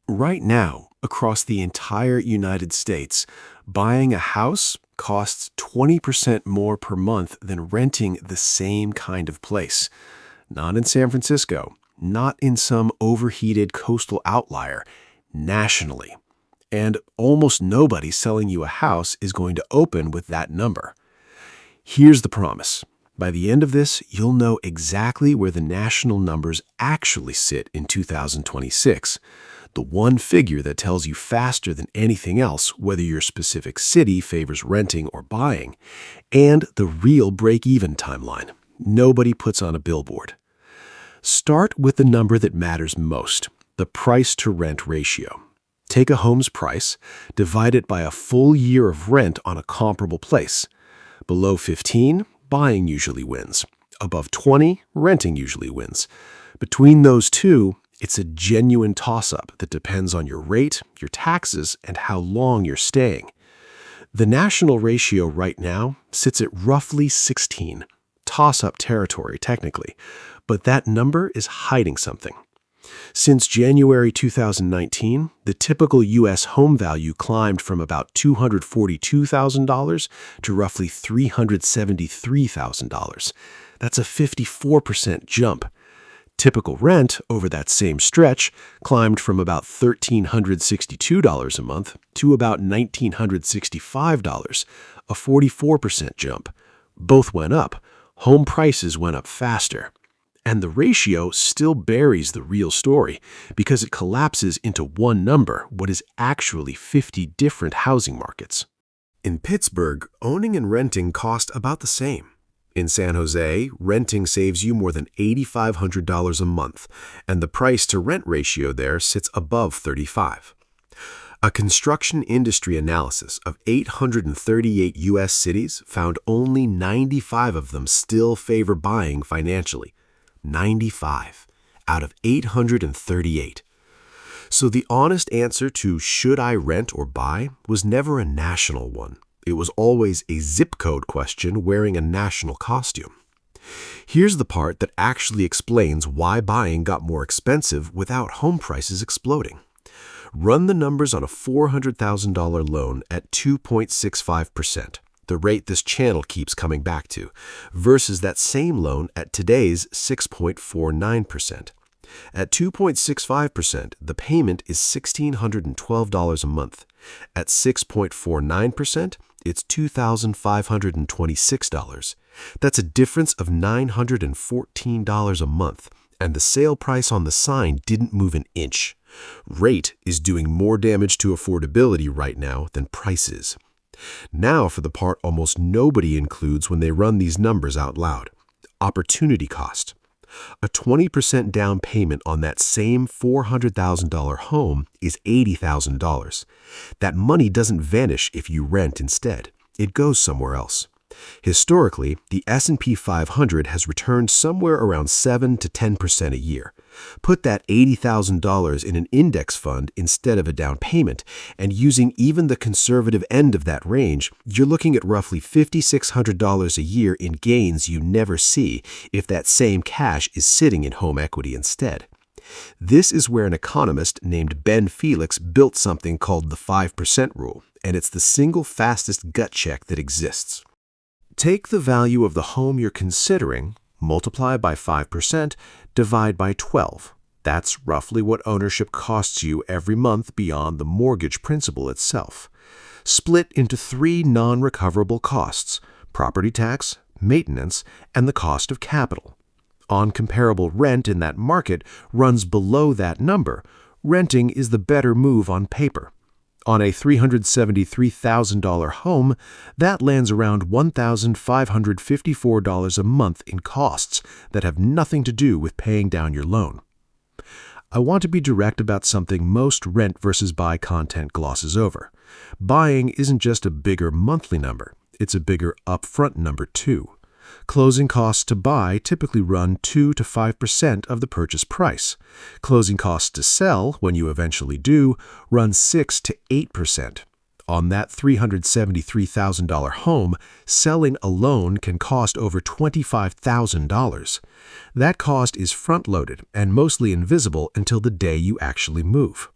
Right now, across the entire United States, buying a house costs 20% more per month than renting the same kind of place. Not in San Francisco, not in some overheated coastal outlier, nationally. And almost nobody selling you a house is going to open with that number. Here's the promise. By the end of this, you'll know exactly where the national numbers actually sit in 2026. The one figure that tells you faster than anything else whether your specific city favors renting or buying, and the real break-even timeline. Nobody puts on a billboard. Start with the number that matters most, the price-to-rent ratio. Take a home's price, divide it by a full year of rent on a comparable place. Below 15, buying usually wins. Above 20, renting usually wins. Between those two, it's a genuine toss-up that depends on your rate, your taxes, and how long you're staying. The national ratio right now sits at roughly 16, toss-up territory technically, but that number is hiding something. Since January 2019, the typical U.S. home value climbed from about $242,000 to roughly $373,000. That's a 54% jump. Typical rent over that same stretch climbed from about $1,362 a month to about $1,965, a 44% jump. Both went up. Home prices went up faster. And the ratio still buries the real story because it collapses into one number, what is actually 50 different housing markets. In Pittsburgh, owning and renting cost about the same. In San Jose, renting saves you more than $8,500 a month, and the price-to-rent ratio there sits above 35. A construction industry analysis of 838 U.S. cities found only 95 of them still favor buying financially. 95 out of 838. So the honest answer to should I rent or buy was never a national one. It was always a zip code question wearing a national costume. Here's the part that actually explains why buying got more expensive without home prices exploding. Run the numbers on a $400,000 loan at 2.65%. The rate this channel keeps coming back to, versus that same loan at today's 6.49%. At 2.65%, the payment is $1,612 a month. At 6.49%, it's $2,526. That's a difference of $914 a month, and the sale price on the sign didn't move an inch. Rate is doing more damage to affordability right now than price is. Now for the part almost nobody includes when they run these numbers out loud. Opportunity cost. A 20% down payment on that same $400,000 home is $80,000. That money doesn't vanish if you rent instead. It goes somewhere else. Historically, the S&P 500 has returned somewhere around 7 to 10% a year. Put that $80,000 in an index fund instead of a down payment, and using even the conservative end of that range, you're looking at roughly $5,600 a year in gains you never see if that same cash is sitting in home equity instead. This is where an economist named Ben Felix built something called the 5% rule, and it's the single fastest gut check that exists. Take the value of the home you're considering, multiply by 5%, divide by 12. That's roughly what ownership costs you every month beyond the mortgage principal itself. Split into 3 non-recoverable costs: property tax, maintenance, and the cost of capital. On comparable rent in that market runs below that number. Renting is the better move on paper. On a $373,000 home, that lands around $1,554 a month in costs that have nothing to do with paying down your loan. I want to be direct about something most rent versus buy content glosses over. Buying isn't just a bigger monthly number, it's a bigger upfront number too. Closing costs to buy typically run 2 to 5% of the purchase price. Closing costs to sell, when you eventually do, run 6 to 8%. On that $373,000 home, selling alone can cost over $25,000. That cost is front-loaded and mostly invisible until the day you actually move.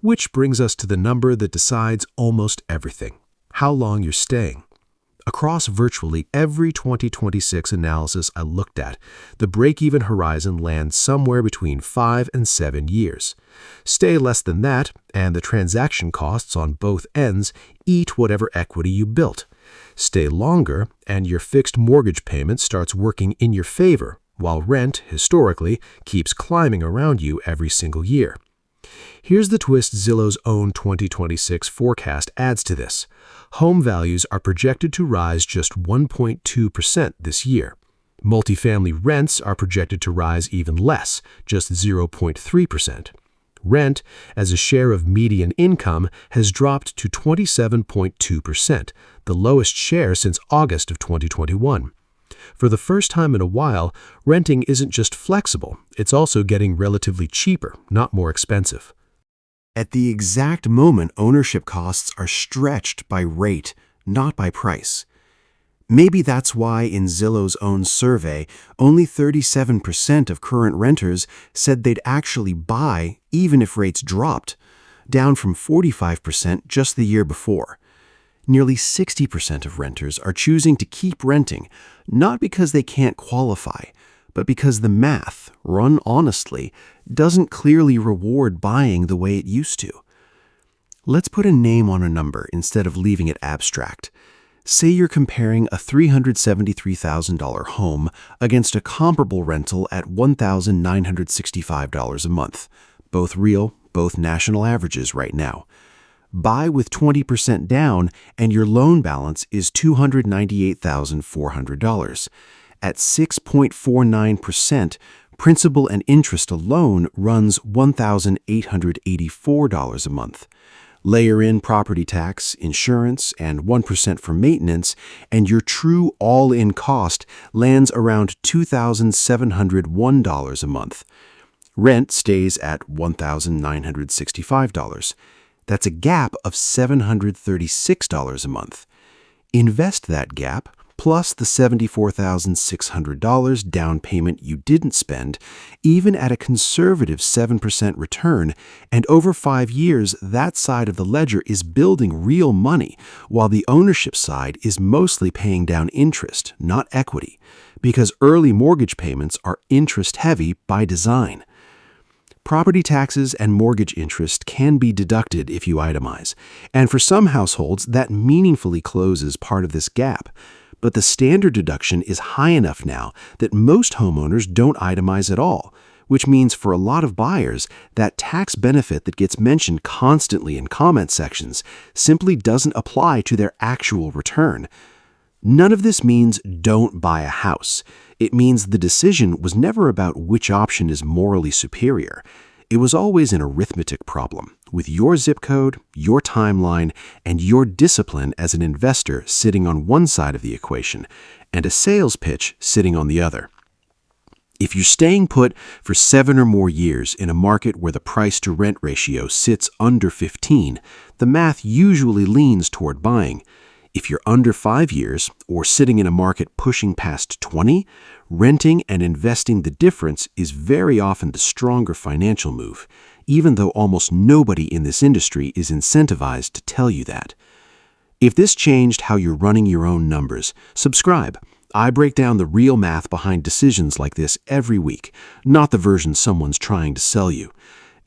Which brings us to the number that decides almost everything: how long you're staying. Across virtually every 2026 analysis I looked at, the break-even horizon lands somewhere between 5 and 7 years. Stay less than that, and the transaction costs on both ends eat whatever equity you built. Stay longer, and your fixed mortgage payment starts working in your favor, while rent, historically, keeps climbing around you every single year. Here's the twist Zillow's own 2026 forecast adds to this. Home values are projected to rise just 1.2% this year. Multifamily rents are projected to rise even less, just 0.3%. Rent, as a share of median income, has dropped to 27.2%, the lowest share since August of 2021. For the first time in a while, renting isn't just flexible, it's also getting relatively cheaper, not more expensive. At the exact moment, ownership costs are stretched by rate, not by price. Maybe that's why in Zillow's own survey, only 37% of current renters said they'd actually buy even if rates dropped, down from 45% just the year before. Nearly 60% of renters are choosing to keep renting, not because they can't qualify, but because the math, run honestly, doesn't clearly reward buying the way it used to. Let's put a name on a number instead of leaving it abstract. Say you're comparing a $373,000 home against a comparable rental at $1,965 a month. Both real, both national averages right now. Buy with 20% down and your loan balance is $298,400. At 6.49%, principal and interest alone runs $1,884 a month. Layer in property tax, insurance, and 1% for maintenance, and your true all-in cost lands around $2,701 a month. Rent stays at $1,965. That's a gap of $736 a month. Invest that gap, plus the $74,600 down payment you didn't spend, even at a conservative 7% return, and over 5 years, that side of the ledger is building real money, while the ownership side is mostly paying down interest, not equity, because early mortgage payments are interest-heavy by design. Property taxes and mortgage interest can be deducted if you itemize, and for some households, that meaningfully closes part of this gap. But the standard deduction is high enough now that most homeowners don't itemize at all, which means for a lot of buyers, that tax benefit that gets mentioned constantly in comment sections simply doesn't apply to their actual return. None of this means don't buy a house. It means the decision was never about which option is morally superior. It was always an arithmetic problem, with your zip code, your timeline, and your discipline as an investor sitting on one side of the equation, and a sales pitch sitting on the other. If you're staying put for 7 or more years in a market where the price-to-rent ratio sits under 15, the math usually leans toward buying. If you're under 5 years or sitting in a market pushing past 20, renting and investing the difference is very often the stronger financial move, even though almost nobody in this industry is incentivized to tell you that. If this changed how you're running your own numbers, subscribe. I break down the real math behind decisions like this every week, not the version someone's trying to sell you.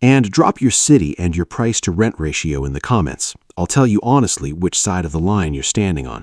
And drop your city and your price-to-rent ratio in the comments. I'll tell you honestly which side of the line you're standing on.